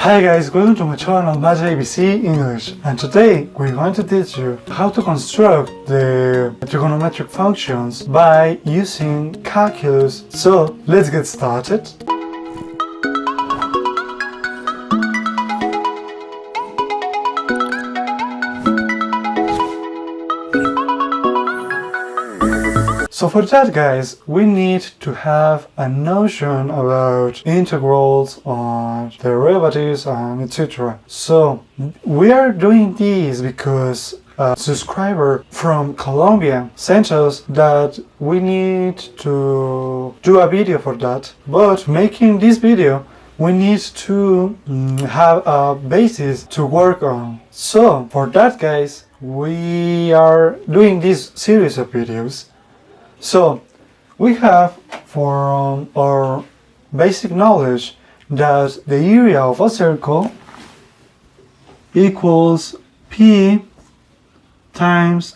Hi guys, welcome to my channel MateABC English, and today we're going to teach you how to construct the trigonometric functions by using calculus. So let's get started. So for that guys, we need to have a notion about integrals on derivatives and etc. So we are doing this because a subscriber from Colombia sent us that we need to do a video for that. But making this video, we need to have a basis to work on. So for that guys, we are doing this series of videos. So we have from our basic knowledge that the area of a circle equals P times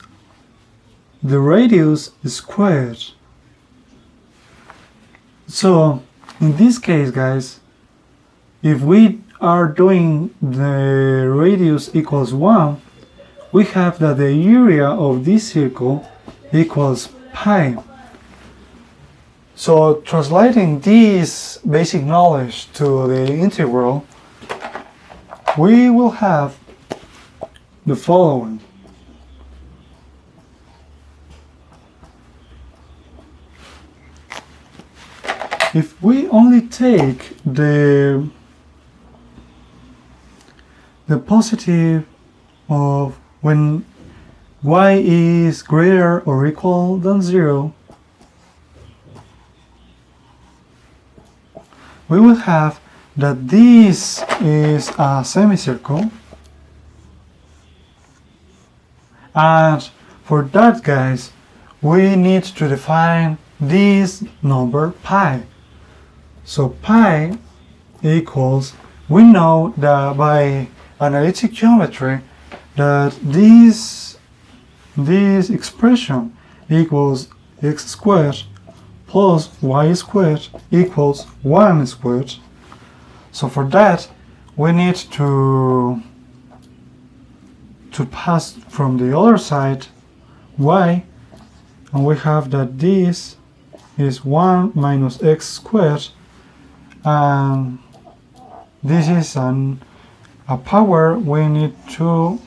the radius squared. So in this case guys, if we are doing the radius equals 1, we have that the area of this circle equals pi. So translating this basic knowledge to the integral, we will have the following. If we only take the positive of when y is greater or equal than 0, we will have that this is a semicircle, and for that guys, we need to define this number pi. So pi equals, we know that by analytic geometry that this expression equals x squared plus y squared equals 1 squared. So for that, we need to pass from the other side y, and we have that this is 1 minus x squared, and this is a power we need to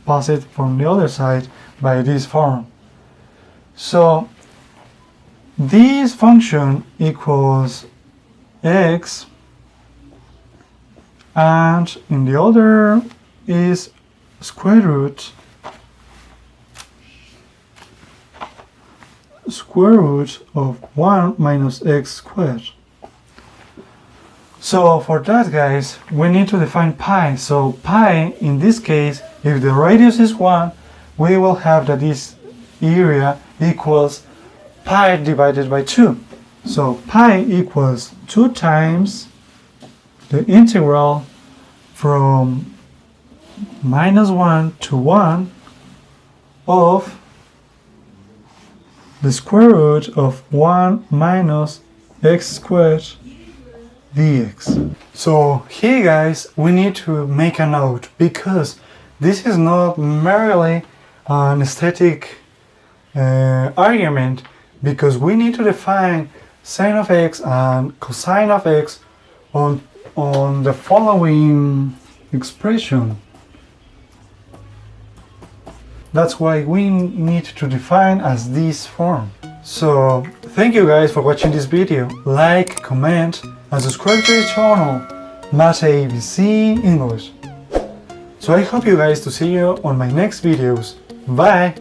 pass it from the other side by this form. So this function equals x, and in the other is square root of 1 minus x squared. So for that guys, we need to define pi. So pi, in this case, if the radius is 1, we will have that this area equals pi divided by 2. So pi equals 2 times the integral from -1 to 1 of the square root of 1 minus x squared dx. So here guys, we need to make a note, because this is not merely an aesthetic argument, because we need to define sine of x and cosine of x on the following expression. That's why we need to define as this form. So thank you guys for watching this video. Like, comment, and subscribe to this channel, MateABC English. So I hope you guys to see you on my next videos. Bye!